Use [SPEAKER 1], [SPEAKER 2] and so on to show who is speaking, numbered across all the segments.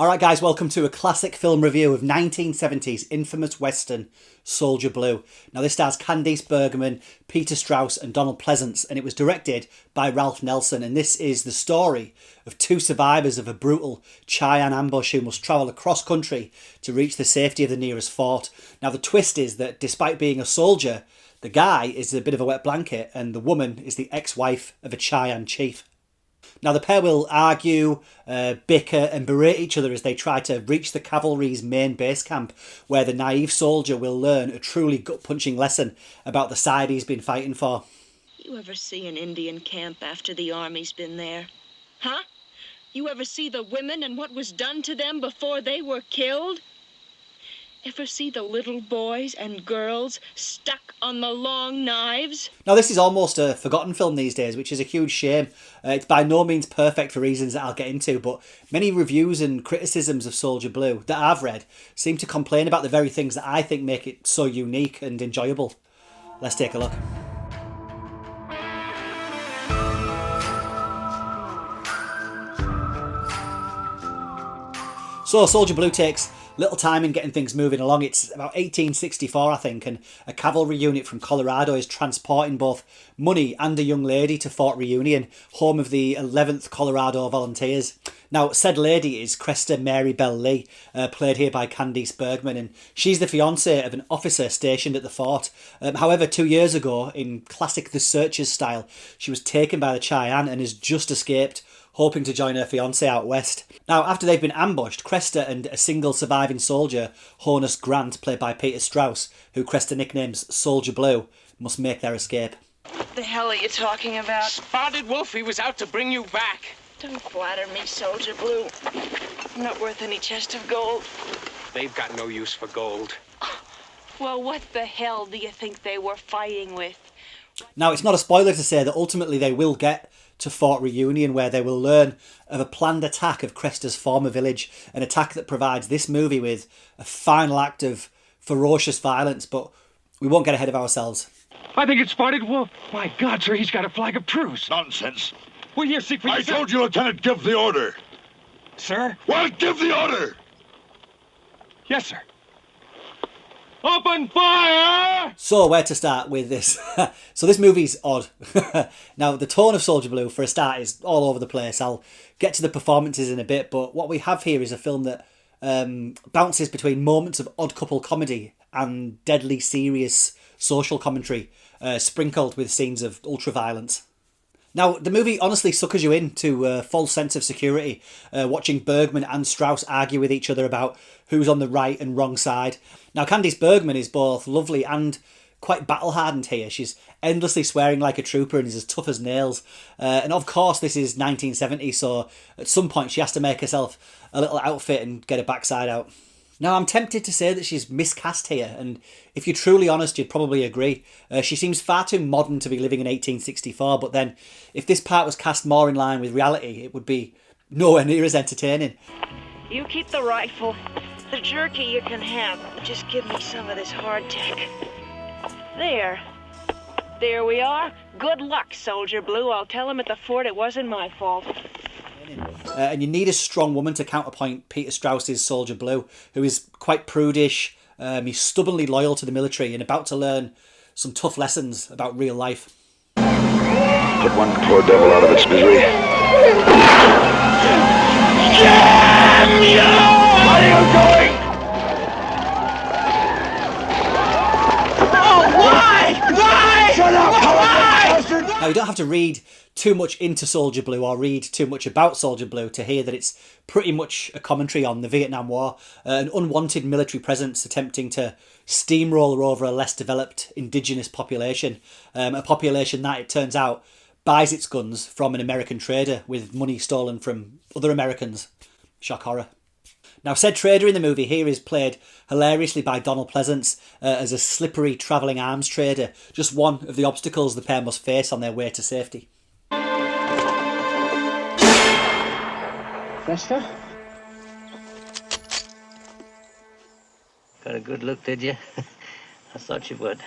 [SPEAKER 1] Alright guys, welcome to a classic film review of 1970s infamous western Soldier Blue. Now this stars Candice Bergen, Peter Strauss and Donald Pleasance, and it was directed by Ralph Nelson, and this is the story of two survivors of a brutal Cheyenne ambush who must travel across country to reach the safety of the nearest fort. Now the twist is that despite being a soldier, the guy is a bit of a wet blanket and the woman is the ex-wife of a Cheyenne chief. Now the pair will argue, bicker and berate each other as they try to reach the cavalry's main base camp, where the naive soldier will learn a truly gut-punching lesson about the side he's been fighting for.
[SPEAKER 2] You ever see an Indian camp after the army's been there? Huh? You ever see the women and what was done to them before they were killed? Ever see the little boys and girls stuck on the long knives?
[SPEAKER 1] Now this is almost a forgotten film these days, which is a huge shame. It's by no means perfect for reasons that I'll get into, but many reviews and criticisms of Soldier Blue that I've read seem to complain about the very things that I think make it so unique and enjoyable. Let's take a look. So Soldier Blue takes little time in getting things moving along. It's about 1864, I think, and a cavalry unit from Colorado is transporting both money and a young lady to Fort Reunion, home of the 11th Colorado Volunteers. Now, said lady is Cresta Mary Bell Lee, played here by Candice Bergen, and she's the fiancée of an officer stationed at the fort. However, 2 years ago, in classic The Searchers style, she was taken by the Cheyenne and has just escaped, hoping to join her fiancé out west. Now, after they've been ambushed, Cresta and a single surviving soldier, Honus Grant, played by Peter Strauss, who Cresta nicknames Soldier Blue, must make their escape.
[SPEAKER 2] What the hell are you talking about?
[SPEAKER 3] Spotted Wolf, he was out to bring you back.
[SPEAKER 2] Don't flatter me, Soldier Blue. I'm not worth any chest of gold.
[SPEAKER 3] They've got no use for gold.
[SPEAKER 2] Well, what the hell do you think they were fighting with?
[SPEAKER 1] Now, it's not a spoiler to say that ultimately they will get to Fort Reunion, where they will learn of a planned attack of Cresta's former village, an attack that provides this movie with a final act of ferocious violence, but we won't get ahead of ourselves.
[SPEAKER 4] I think it's Spotted Wolf. My God, sir, he's got a flag of truce.
[SPEAKER 5] Nonsense.
[SPEAKER 4] Well, here, seek for
[SPEAKER 5] I
[SPEAKER 4] yourself.
[SPEAKER 5] told you, Lieutenant, give the order.
[SPEAKER 4] Sir?
[SPEAKER 5] Well, give the order!
[SPEAKER 4] Yes, sir. Open fire!
[SPEAKER 1] So, where to start with this? So this movie's odd. Now, the tone of Soldier Blue, for a start, is all over the place. I'll get to the performances in a bit, but what we have here is a film that bounces between moments of odd couple comedy and deadly serious social commentary, sprinkled with scenes of ultra-violence. Now, the movie honestly suckers you into a false sense of security, watching Bergman and Strauss argue with each other about who's on the right and wrong side. Now, Candice Bergen is both lovely and quite battle-hardened here. She's endlessly swearing like a trooper and is as tough as nails. And of course, this is 1970, so at some point she has to make herself a little outfit and get her backside out. Now, I'm tempted to say that she's miscast here, and if you're truly honest, you'd probably agree. She seems far too modern to be living in 1864, but then if this part was cast more in line with reality, it would be nowhere near as entertaining.
[SPEAKER 2] You keep the rifle. The jerky you can have. Just give me some of this hardtack. There. There we are. Good luck, Soldier Blue. I'll tell him at the fort it wasn't my fault.
[SPEAKER 1] And you need a strong woman to counterpoint Peter Strauss's Soldier Blue, who is quite prudish. He's stubbornly loyal to the military and about to learn some tough lessons about real life.
[SPEAKER 5] Put one poor devil out of its misery. Damn you! Where are you going?
[SPEAKER 3] Oh, why? Why?
[SPEAKER 5] Shut up!
[SPEAKER 3] Why?
[SPEAKER 1] Now, you don't have to read too much into Soldier Blue or read too much about Soldier Blue to hear that it's pretty much a commentary on the Vietnam War, an unwanted military presence attempting to steamroller over a less developed indigenous population, a population that, it turns out, buys its guns from an American trader with money stolen from other Americans. Shock horror. Now, said trader in the movie here is played hilariously by Donald Pleasance as a slippery travelling arms trader, just one of the obstacles the pair must face on their way to safety.
[SPEAKER 6] Cresta?
[SPEAKER 7] Got a good look, did you? I thought you would.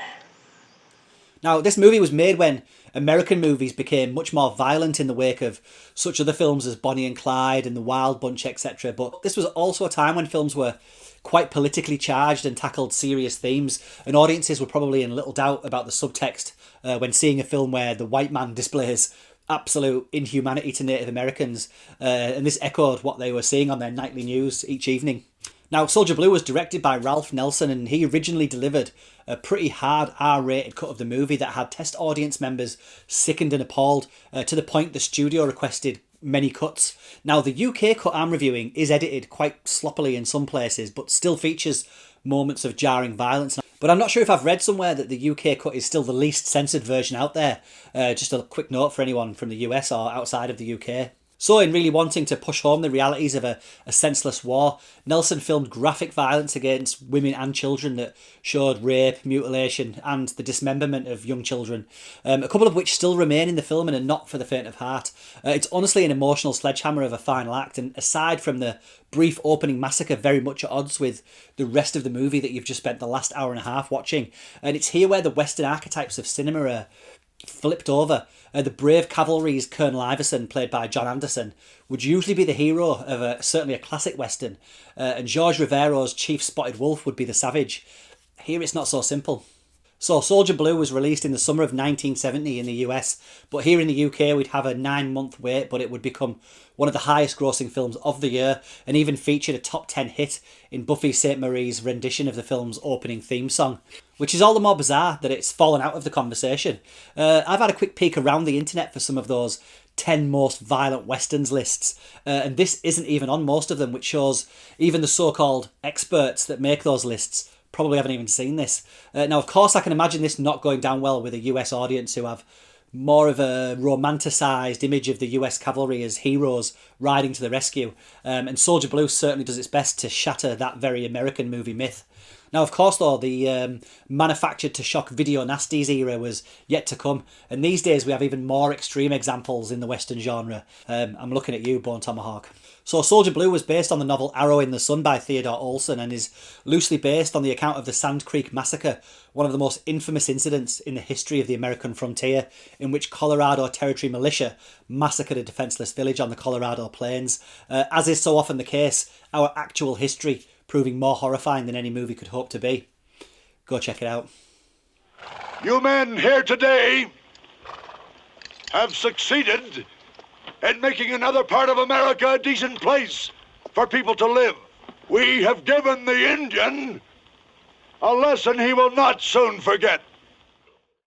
[SPEAKER 1] Now, this movie was made when American movies became much more violent in the wake of such other films as Bonnie and Clyde and The Wild Bunch, etc. But this was also a time when films were quite politically charged and tackled serious themes, and audiences were probably in little doubt about the subtext when seeing a film where the white man displays absolute inhumanity to Native Americans, and this echoed what they were seeing on their nightly news each evening. Now, Soldier Blue was directed by Ralph Nelson, and he originally delivered a pretty hard R-rated cut of the movie that had test audience members sickened and appalled, to the point the studio requested many cuts. Now, the UK cut I'm reviewing is edited quite sloppily in some places, but still features moments of jarring violence. But I'm not sure if I've read somewhere that the UK cut is still the least censored version out there. Just a quick note for anyone from the US or outside of the UK. So, in really wanting to push home the realities of a senseless war, Nelson filmed graphic violence against women and children that showed rape, mutilation and the dismemberment of young children, a couple of which still remain in the film and are not for the faint of heart. It's honestly an emotional sledgehammer of a final act, and aside from the brief opening massacre very much at odds with the rest of the movie that you've just spent the last hour and a half watching, and it's here where the Western archetypes of cinema are flipped over. The brave cavalry's Colonel Iverson, played by John Anderson, would usually be the hero of certainly a classic Western, and George Rivero's Chief Spotted Wolf would be the savage. Here it's not so simple. So Soldier Blue was released in the summer of 1970 in the US, but here in the UK we'd have a 9-month wait, but it would become one of the highest grossing films of the year, and even featured a top 10 hit in Buffy St. Marie's rendition of the film's opening theme song, which is all the more bizarre that it's fallen out of the conversation. I've had a quick peek around the internet for some of those 10 most violent westerns lists, and this isn't even on most of them, which shows even the so-called experts that make those lists probably haven't even seen this. Now, of course, I can imagine this not going down well with a US audience who have more of a romanticised image of the US cavalry as heroes riding to the rescue, and Soldier Blue certainly does its best to shatter that very American movie myth. Now, of course, though, the manufactured to shock video nasties era was yet to come, and these days we have even more extreme examples in the Western genre. I'm looking at you, Bone Tomahawk. So Soldier Blue was based on the novel Arrow in the Sun by Theodore Olson, and is loosely based on the account of the Sand Creek Massacre, one of the most infamous incidents in the history of the American frontier, in which Colorado Territory militia massacred a defenceless village on the Colorado Plains. As is so often the case, our actual history proving more horrifying than any movie could hope to be. Go check it out.
[SPEAKER 5] You men here today have succeeded in making another part of America a decent place for people to live. We have given the Indian a lesson he will not soon forget.